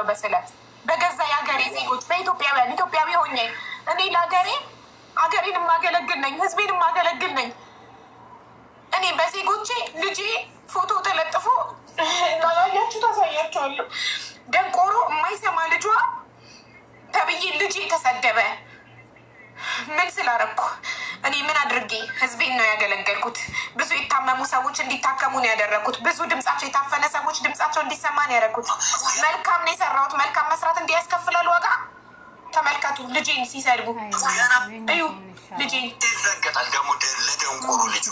አስገባቸዋለሁ በስለት በገዛ የሀገሬ ዜጎች በኢትዮጵያውያን ኢትዮጵያዊ ሆኜ እኔ ለሀገሬ ሀገሬን የማገለግል ነኝ፣ ህዝቤን የማገለግል ነኝ። እኔ በዜጎቼ ልጄ ፎቶ ተለጥፎ ላያችሁ ታሳያቸዋለሁ። ደንቆሮ የማይሰማ ልጇ ተብዬ ልጄ ተሰደበ። ምን ስላረኩ? እኔ ምን አድርጌ? ህዝቤን ነው ያገለገልኩት። ብዙ የታመሙ ሰዎች እንዲታከሙ ነው ያደረግኩት። ብዙ ድምጻቸው የታፈነ ሰዎች ድምጻቸው እንዲሰማ ነው ያደረግኩት። መልካም ነው የሰራሁት። መልካም መስራት እንዲያስከፍላል ዋጋ። ተመልከቱ፣ ልጄን ሲሰድቡ እዩ። ልጄን ይረገጣል ደግሞ ለደንቆሮ ልጇ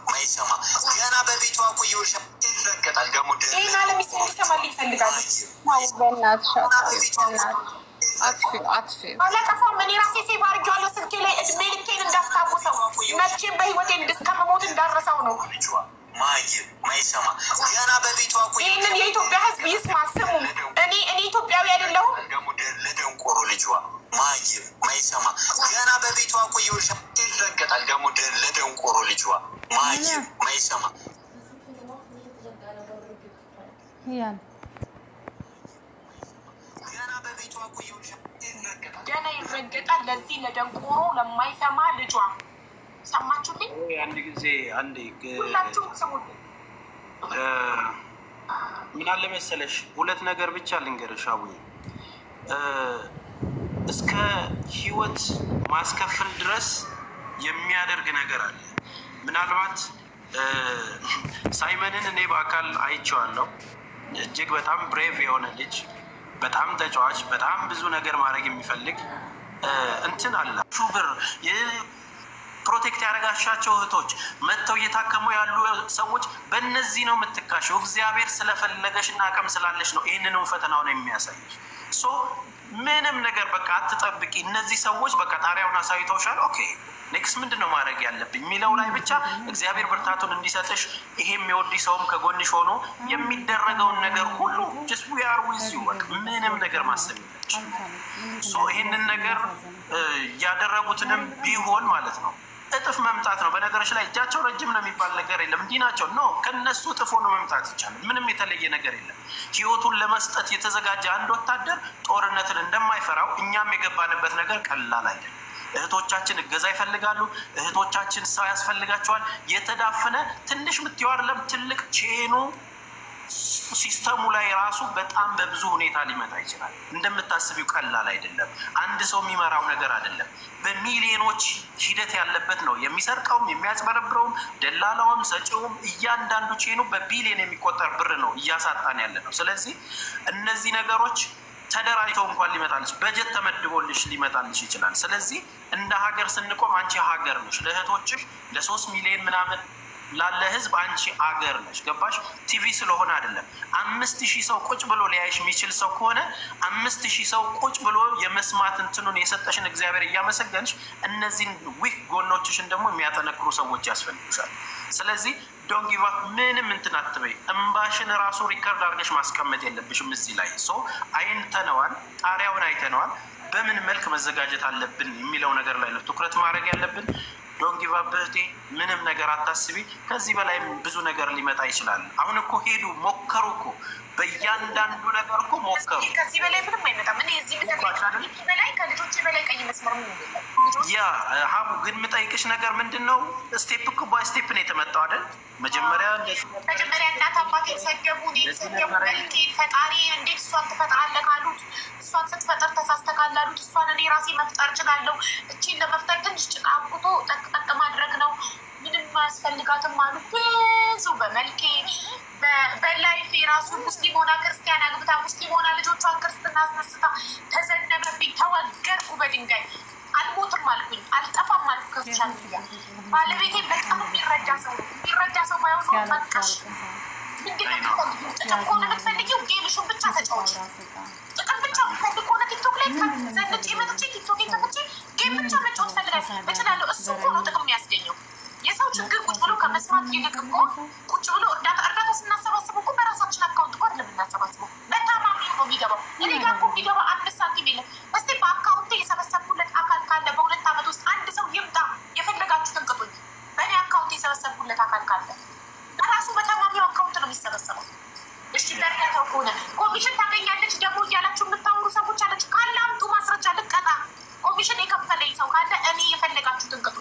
ማይሰማ ገና በቤቷ ቆየውሻ ይረገጣል ደግሞ ይህን አለም እንዲሰማል ይፈልጋሉ። አለቀፋም እኔ ራሴ ሴቭ አድርጌዋለሁ ስልኬ ላይ እድሜ ልኬን እንዳስታውሰው መቼም በህይወቴ እስከመሞት እንዳረሰው ነው። ማይሰማ ገና በቤቷ ይህንን የኢትዮጵያ ህዝብ ይስማ፣ ስሙ። እኔ ኢትዮጵያዊ አይደለሁም። ለደንቆሮ ልጇ ማይሰማ ገና በቤቷ ቆየውሻ ይረገጣል ደግሞ ለደንቆሮ ልጇ ማይሰማ ገና ይረገጣል። ለዚህ ለደንቆሮ ለማይሰማ ልጇ ሰማችሁልኝ? አንድ ጊዜ ሁላችሁም ስሙልኝ። ምን አለ መሰለሽ፣ ሁለት ነገር ብቻ ልንገርሽ አቡዬ። እስከ ህይወት ማስከፈል ድረስ የሚያደርግ ነገር አለ። ምናልባት ሳይመንን እኔ በአካል አይቼዋለሁ። እጅግ በጣም ብሬቭ የሆነ ልጅ፣ በጣም ተጫዋች፣ በጣም ብዙ ነገር ማድረግ የሚፈልግ እንትን አለ። ሹብር ፕሮቴክት ያደረጋሻቸው እህቶች መጥተው እየታከሙ ያሉ ሰዎች በእነዚህ ነው የምትካሸው። እግዚአብሔር ስለፈለገሽ እና አቅም ስላለሽ ነው ይህንንም ፈተናውን የሚያሳይሽ። ሶ ምንም ነገር በቃ አትጠብቂ። እነዚህ ሰዎች በቃ ጣሪያውን አሳይተውሻል። ኦኬ ኔክስት ምንድን ነው ማድረግ ያለብኝ የሚለው ላይ ብቻ እግዚአብሔር ብርታቱን እንዲሰጥሽ፣ ይሄ የሚወድ ሰውም ከጎንሽ ሆኖ የሚደረገውን ነገር ሁሉ ጀስት ዊ አር ዊዝ ዩ በቃ ምንም ነገር ማሰብ የለች። ሶ ይህንን ነገር ያደረጉትንም ቢሆን ማለት ነው እጥፍ መምጣት ነው። በነገሮች ላይ እጃቸው ረጅም ነው የሚባል ነገር የለም። እንዲህ ናቸው ኖ ከነሱ እጥፍ ሆኖ መምጣት ይቻላል። ምንም የተለየ ነገር የለም። ህይወቱን ለመስጠት የተዘጋጀ አንድ ወታደር ጦርነትን እንደማይፈራው እኛም የገባንበት ነገር ቀላል አይደለም። እህቶቻችን እገዛ ይፈልጋሉ። እህቶቻችን ሰው ያስፈልጋቸዋል። የተዳፈነ ትንሽ ምትየው አይደለም ትልቅ ቼኑ ሲስተሙ ላይ ራሱ በጣም በብዙ ሁኔታ ሊመጣ ይችላል። እንደምታስቢው ቀላል አይደለም። አንድ ሰው የሚመራው ነገር አይደለም። በሚሊዮኖች ሂደት ያለበት ነው። የሚሰርቀውም የሚያጭበረብረውም ደላላውም ሰጪውም እያንዳንዱ ቼኑ በቢሊዮን የሚቆጠር ብር ነው እያሳጣን ያለ ነው። ስለዚህ እነዚህ ነገሮች ተደራጅተው እንኳን ሊመጣልሽ በጀት ተመድቦልሽ ሊመጣልሽ ይችላል። ስለዚህ እንደ ሀገር ስንቆም አንቺ ሀገር ነሽ። ለእህቶችሽ ለ3 ሚሊዮን ምናምን ላለ ህዝብ አንቺ አገር ነሽ። ገባሽ? ቲቪ ስለሆነ አይደለም። 5000 ሰው ቁጭ ብሎ ሊያይሽ የሚችል ሰው ከሆነ 5000 ሰው ቁጭ ብሎ የመስማት እንትኑን የሰጠሽን እግዚአብሔር እያመሰገንሽ እነዚህን ዊክ ጎኖችሽን ደግሞ የሚያጠነክሩ ሰዎች ያስፈልጉሻል። ስለዚህ ዶንት ጊቭ አፕ። ምንም እንትን አትበይ። እምባሽን ራሱ ሪከርድ አድርገሽ ማስቀመጥ የለብሽም እዚህ ላይ። ሶ አይተነዋል፣ ጣሪያውን አይተነዋል። በምን መልክ መዘጋጀት አለብን የሚለው ነገር ላይ ነው ትኩረት ማድረግ ያለብን። ዶንት ጊቭ አፕ እህቴ፣ ምንም ነገር አታስቢ። ከዚህ በላይ ብዙ ነገር ሊመጣ ይችላል። አሁን እኮ ሄዱ ሞከሩ እኮ በእያንዳንዱ ነገር እኮ ሞከሩ። ከዚህ በላይ ምንም አይመጣም። እኔ እዚህ በላይ ከልጆቼ በላይ ቀይ መስመር ያ ሀቡ ግን የምጠይቅሽ ነገር ምንድን ነው? ስቴፕ እኮ ባይ ስቴፕ ነው የተመጣው አይደል? መጀመሪያ እናት አባቴን ሰደቡ፣ ሰደቡ መልኬን ፈጣሪ እንዴት እሷን ትፈጥራለህ ካሉት እሷን ስትፈጠር ተሳስተካል አሉት። እሷን እኔ ራሴ መፍጠር እችላለሁ። እቺን ለመፍጠር ትንሽ ጭቃ አብቁቶ ጠቅ ማድረግ ነው፣ ምንም አያስፈልጋትም አሉ። ብዙ በመልኬ በላይፌ ራሱ ሙስሊም ሆና ክርስቲያን አግብታ ሙስሊም ሆና ልጆቿን ክርስትና አስነስታ ተዘነበብኝ፣ ተወገርኩ በድንጋይ። አልሞትም አልኩኝ፣ አልጠፋም አልኩ። ከሶሻል ሚዲያ ባለቤቴ በጣም የሚረዳ ሰው ባይሆን በቃሽ ምንድነው ጥቅም ከሆነ የምትፈልጊው ጌምሽን ብቻ ተጫወች። ጥቅም ብቻ የምትፈልግ ከሆነ ቲክቶክ ላይ ዘንጭ መጥቼ ቲክቶክ ከፍቼ ጌም ብቻ መጫወት እችላለሁ። እሱ እኮ ነው ጥቅም የሚያስገኘው። የሰው ችግር ቁጭ ብሎ ከመስማት ይልቅ እኮ ቁጭ ብሎ እርዳታ ስናሰባስበው እኮ በራሳችን አካውንት እኮ ለምናሰባስበው በታማሚው ነው የሚገባው። እኔ ጋር እኮ የሚገባ 1 ሳንቲም የለም። እስቲ በአካውንቴ የሰበሰብኩለት አካል ካለ በ2 ዓመት ውስጥ አንድ ሰው ይምጣ፣ የፈለጋችሁትን ቅጡኝ። በእኔ አካውንት የሰበሰብኩለት አካል ካለ በራሱ በታማሚው አካውንት ነው የሚሰበሰበው። እሺ በርከተው ከሆነ ኮሚሽን ታገኛለች ደግሞ እያላችሁ የምታወሩ ሰዎች አለች። ካለ አምጡ ማስረጃ ልቀጣ። ኮሚሽን የከፈለኝ ሰው ካለ እኔ የፈለጋችሁትን ቅጡ።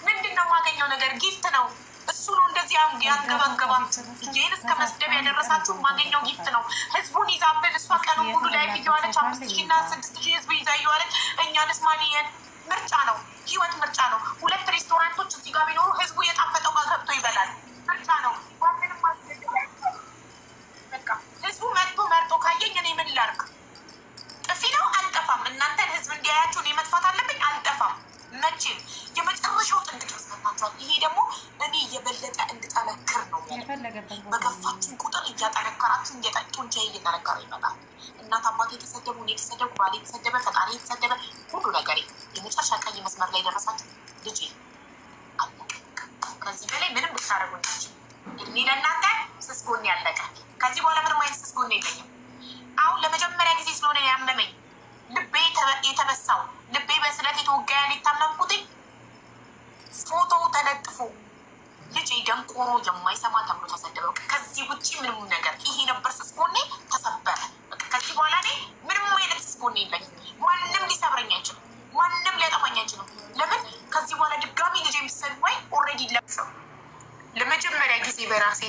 ምንድን ነው የማገኘው ነገር? ጊፍት ነው እሱ ነው እንደዚህ ያንገባገባ ይህን እስከ መስደብ ያደረሳችሁ ማገኘው ጊፍት ነው። ህዝቡን ይዛብን እሷ ቀኑ ሙሉ ላይ ፊትዋለች 5,000 እና 6,000 ህዝብ ይዛ እየዋለች እኛንስ ማንየን። ምርጫ ነው፣ ህይወት ምርጫ ነው። 2 ሬስቶራንቶች እዚህ ጋር ቢኖሩ ህዝቡ የጣፈጠው ጋር ገብቶ ይበላል። ምርጫ ነው። ዋንንም ማስገድ በቃ ህዝቡ መርጦ ካየኝ እኔ ምን ላርግ? ጥፊ ነው አልጠፋም። እናንተን ህዝብ እንዲያያችሁ እኔ መጥፋት አለብኝ? አልጠፋም መቼም። የመጨረሻው ጥንድ ድረስ መጣችኋል። ይሄ ደግሞ እኔ እየበለጠ እንድጠነክር ነው። በገፋችሁ ቁጥር እያጠነከራችሁ ጡንቻ እየጠነከረ ይመጣል። እናት አባት የተሰደቡ፣ እኔ የተሰደቡ፣ ባሌ የተሰደበ፣ ፈጣሪ የተሰደበ፣ ሁሉ ነገር የመጨረሻ ቀይ መስመር ላይ ደረሳችሁ። ልጅ አለቀ። ከዚህ በላይ ምንም ብታደርጉ ናቸው። እድሜ ለእናንተ ስስ ጎኔ ያለቀ። ከዚህ በኋላ ምንም አይነት ስስ ጎኔ የለኝም። አሁን ለመጀመሪያ ጊዜ ስለሆነ ያመመኝ ልቤ የተበሳው ልቤ በስለት የተወጋ ያለ የታመምኩትኝ ፎቶው ተለጥፎ ልጅ ደንቆሮ የማይሰማ ተብሎ ተሰደበ። ከዚህ ውጭ ምንም ነገር ይሄ ነበር ስስ ጎኔ ተሰበረ። ከዚህ በኋላ እኔ ምንም አይነት ስስ ጎኔ የለኝም። ማንም ሊሰብረኝ አይችልም። ማንም ሊያጠፋኝ አይችልም። ለምን ከዚህ በኋላ ድጋሚ ልጅ የሚሰድ ወይ ኦልሬዲ ለብሰው ለመጀመሪያ ጊዜ በራሴ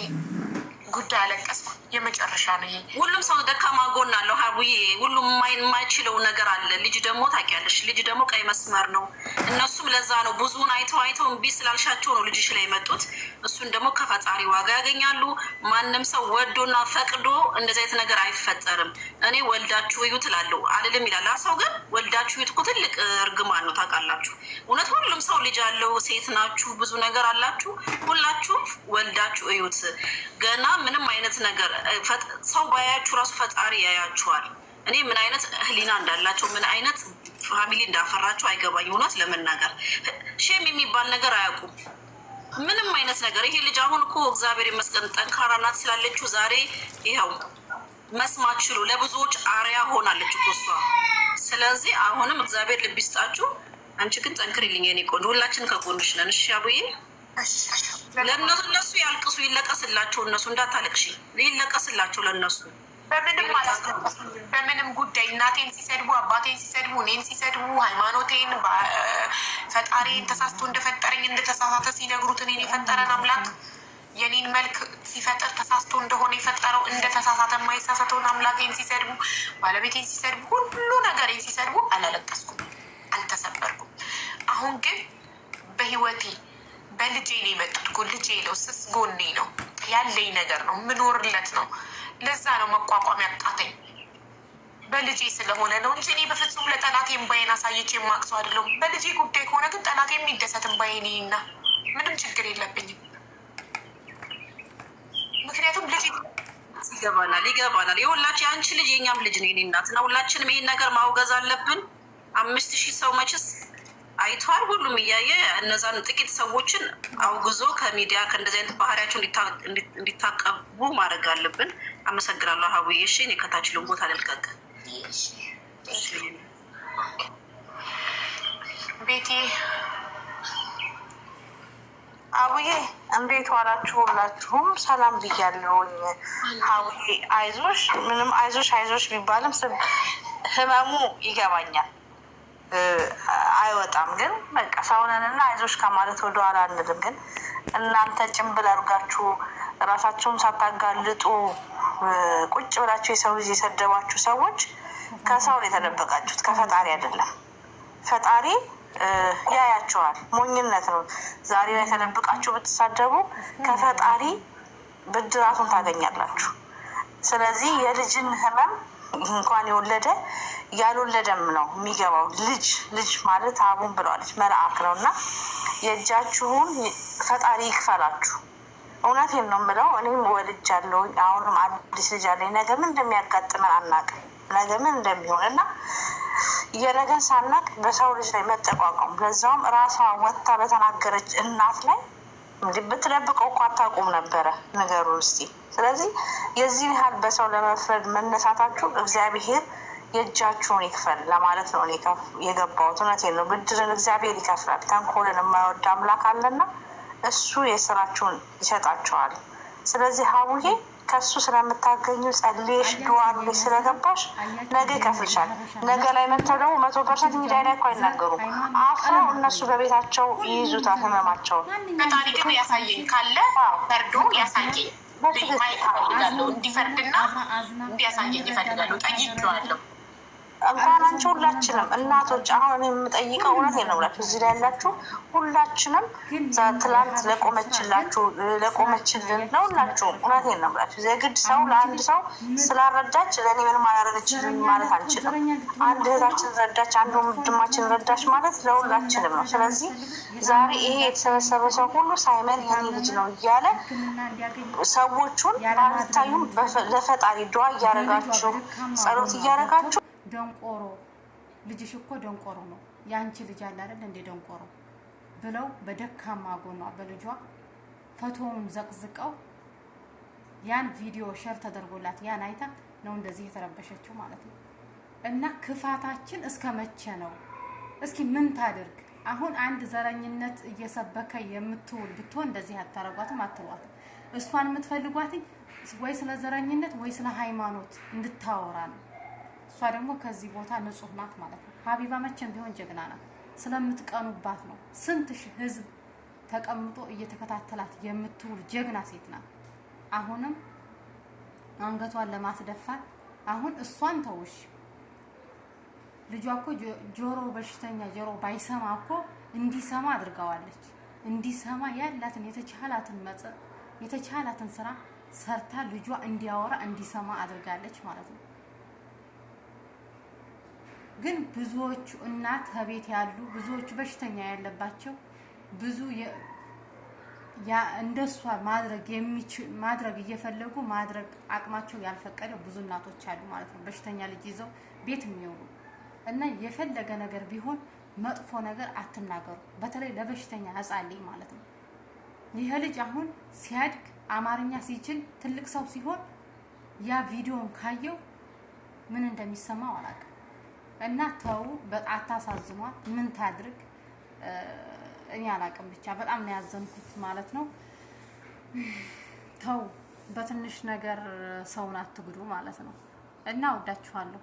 ጉዳይ አለቀስኩ። የመጨረሻ ነው ይሄ። ሁሉም ሰው ደካማ ጎን አለው ሀቡዬ። ሁሉም የማይችለው ነገር አለ። ልጅ ደግሞ ታውቂያለሽ፣ ልጅ ደግሞ ቀይ መስመር ነው። እነሱም ለዛ ነው ብዙውን አይተው እምቢ ስላልሻቸው ነው ልጅሽ ላይ የመጡት። እሱን ደግሞ ከፈጣሪ ዋጋ ያገኛሉ። ማንም ሰው ወዶና ፈቅዶ እንደዚህ አይነት ነገር አይፈጠርም። እኔ ወልዳችሁ እዩ ትላለሁ አልልም ይላል ሰው፣ ግን ወልዳችሁ እዩት እኮ ትልቅ እርግማን ነው ታውቃላችሁ። እውነት ሁሉም ሰው ልጅ አለው። ሴት ናችሁ፣ ብዙ ነገር አላችሁ። ሁላችሁም ወልዳችሁ እዩት። ገና ምንም አይነት ነገር ሰው ባያችሁ ራሱ ፈጣሪ ያያችኋል። እኔ ምን አይነት ህሊና እንዳላቸው ምን አይነት ፋሚሊ እንዳፈራችሁ አይገባኝ። እውነት ለመናገር ሼም የሚባል ነገር አያውቁም። ምንም አይነት ነገር ይሄ ልጅ አሁን እኮ እግዚአብሔር ይመስገን ጠንካራ ናት ስላለችው ዛሬ ይኸው መስማት ችሎ ለብዙዎች አርያ ሆናለች እኮ እሷ። ስለዚህ አሁንም እግዚአብሔር ልብ ይስጣችሁ። አንቺ ግን ጠንክሪልኝ የኔ ቆንጆ፣ ሁላችን ከጎንሽ ነን። እሺ አቡዬ፣ ለእነሱ ያልቅሱ፣ ይለቀስላቸው። እነሱ እንዳታለቅሺ፣ ይለቀስላቸው ለእነሱ። በምንም ጉዳይ እናቴን ሲሰድቡ፣ አባቴን ሲሰድቡ፣ እኔን ሲሰድቡ፣ ሃይማኖቴን፣ ፈጣሪን ተሳስቶ እንደፈጠረኝ እንደተሳሳተ ሲነግሩት እኔን የፈጠረን አምላክ የኔን መልክ ሲፈጥር ተሳስቶ እንደሆነ የፈጠረው እንደተሳሳተ የማይሳሳተውን አምላኬን ሲሰድቡ፣ ባለቤቴን ሲሰድቡ፣ ሁሉ ነገሬን ሲሰድቡ አላለቀስኩም፣ አልተሰበርኩም። አሁን ግን በህይወቴ በልጄ ነው የመጡት። ልጄ ነው፣ ስስ ጎኔ ነው፣ ያለኝ ነገር ነው፣ ምኖርለት ነው። ለዛ ነው መቋቋም ያቃተኝ በልጄ ስለሆነ ነው እንጂ እኔ በፍጹም ለጠላቴ እምባዬን አሳየች የማቅሰው አይደለም። በልጄ ጉዳይ ከሆነ ግን ጠላቴ የሚደሰት እምባዬን እና ምንም ችግር የለብኝም። ምክንያቱም ልጅ ይገባናል። የሁላችን የአንቺ ልጅ የኛም ልጅ ነው የኔ እናት እና ሁላችንም ይሄን ነገር ማውገዝ አለብን። 5,000 ሰው መችስ አይቷል። ሁሉም እያየ እነዛን ጥቂት ሰዎችን አውግዞ ከሚዲያ ከእንደዚህ አይነት ባህሪያቸው እንዲታቀቡ ማድረግ አለብን። አመሰግናለሁ ሀቡዬ። እሺ እኔ ከታች ልንቦታ ልልቀቅ። ቤቴ አቡዬ እንዴት ዋላችሁ? ሁላችሁም ሰላም ብያለሁኝ። አቡዬ አይዞሽ፣ ምንም አይዞሽ ቢባልም ህመሙ ይገባኛል፣ አይወጣም። ግን በቃ ሰውነንና አይዞሽ ከማለት ወደኋላ አንልም። ግን እናንተ ጭንብል አድርጋችሁ ራሳችሁን ሳታጋልጡ ቁጭ ብላችሁ የሰው ልጅ የሰደባችሁ ሰዎች ከሰው ነው የተደበቃችሁት፣ ከፈጣሪ አይደለም። ፈጣሪ ያያቸዋል። ሞኝነት ነው። ዛሬ ላይ ተደብቃችሁ ብትሳደቡ ከፈጣሪ ብድራቱን ታገኛላችሁ። ስለዚህ የልጅን ህመም እንኳን የወለደ ያልወለደም ነው የሚገባው። ልጅ ማለት አቡን ብለዋለች መልአክ ነው እና የእጃችሁን ፈጣሪ ይክፈላችሁ። እውነቴን ነው የምለው። እኔም ወልጃለሁ። አሁንም አዲስ ልጅ አለኝ። ነገ ምን እንደሚያጋጥመን አናውቅም። ነገ ምን እንደሚሆን እና የነገን ሳናቅ በሰው ልጅ ላይ መጠቋቋም፣ ለዛውም ራሷ ወጥታ በተናገረች እናት ላይ ብትደብቀው እኮ አታውቁም ነበረ። ንገሩን እስቲ። ስለዚህ የዚህን ያህል በሰው ለመፍረድ መነሳታችሁ እግዚአብሔር የእጃችሁን ይክፈል ለማለት ነው እኔ የገባሁት። እውነቴን ነው። ብድርን እግዚአብሔር ይከፍላል። ተንኮልን የማይወድ አምላክ አለና እሱ የስራችሁን ይሰጣችኋል። ስለዚህ ሀቡዬ ከሱ ስለምታገኙ ጸልየሽ ዱዓ አድርገሽ ስለገባሽ ነገ ይከፍልሻል። ነገ ላይ መጥተው ደግሞ 100% ሚዲያ ላይ እኮ አይናገሩም። አፍረው እነሱ በቤታቸው ይይዙታል ህመማቸውን። ፈጣሪ ግን ያሳየኝ ካለ ፈርዶ ያሳየኝ ማየት እፈልጋለሁ። እንዲፈርድና እንዲያሳየኝ እፈልጋለሁ። ጠይቄዋለሁ። እንኳን አንቺ ሁላችንም እናቶች አሁን የምጠይቀው እውነት ነው ብላችሁ እዚህ ላይ ያላችሁ ሁላችንም ትላንት ለቆመችልን ነው ሁላችሁም እውነት ነው ብላችሁ የግድ ሰው ለአንድ ሰው ስላረዳች ለእኔ ምንም አላደረገችልን ማለት አንችልም። አንድ እህታችን ረዳች፣ አንዱ ወንድማችን ረዳች ማለት ለሁላችንም ነው። ስለዚህ ዛሬ ይሄ የተሰበሰበ ሰው ሁሉ ሳይመን የኔ ልጅ ነው እያለ ሰዎቹን ባልታዩም ለፈጣሪ ዱዓ እያረጋችሁ ጸሎት እያረጋችሁ ደንቆሮ ልጅሽ እኮ ደንቆሮ ነው ያንቺ ልጅ አለ አይደል እንደ ደንቆሮ ብለው በደካማ ጎኗ በልጇ ፎቶውን ዘቅዝቀው ያን ቪዲዮ ሼር ተደርጎላት ያን አይታ ነው እንደዚህ የተረበሸችው ማለት ነው። እና ክፋታችን እስከ መቼ ነው? እስኪ ምን ታድርግ? አሁን አንድ ዘረኝነት እየሰበከ የምትውል ብትሆን እንደዚህ አታረጓትም፣ አትሏትም። እሷን የምትፈልጓት ወይ ስለ ዘረኝነት ወይ ስለ ሃይማኖት እንድታወራ ነው። እሷ ደግሞ ከዚህ ቦታ ንጹህ ናት ማለት ነው። ሀቢባ መቼም ቢሆን ጀግና ናት። ስለምትቀኑባት ነው። ስንት ሺህ ህዝብ ተቀምጦ እየተከታተላት የምትውል ጀግና ሴት ናት። አሁንም አንገቷን ለማስደፋት አሁን እሷን ተውሽ። ልጇ እኮ ጆሮ በሽተኛ ጆሮ ባይሰማ እኮ እንዲሰማ አድርጋዋለች። እንዲሰማ ያላትን የተቻላትን ስራ ሰርታ ልጇ እንዲያወራ እንዲሰማ አድርጋለች ማለት ነው። ግን ብዙዎቹ እናት ከቤት ያሉ ብዙዎቹ በሽተኛ ያለባቸው ብዙ እንደሷ ማድረግ እየፈለጉ ማድረግ አቅማቸው ያልፈቀደ ብዙ እናቶች አሉ ማለት ነው። በሽተኛ ልጅ ይዘው ቤት የሚውሉ እና የፈለገ ነገር ቢሆን መጥፎ ነገር አትናገሩ። በተለይ ለበሽተኛ ህፃን ማለት ነው። ይሄ ልጅ አሁን ሲያድግ አማርኛ ሲችል ትልቅ ሰው ሲሆን ያ ቪዲዮን ካየው ምን እንደሚሰማው አላውቅም። እና ተው በጣም አታሳዝኗት። ምን ታድርግ እኔ አላውቅም። ብቻ በጣም ነው ያዘንኩት ማለት ነው። ተው በትንሽ ነገር ሰውን አትጉዱ ማለት ነው። እና ወዳችኋለሁ።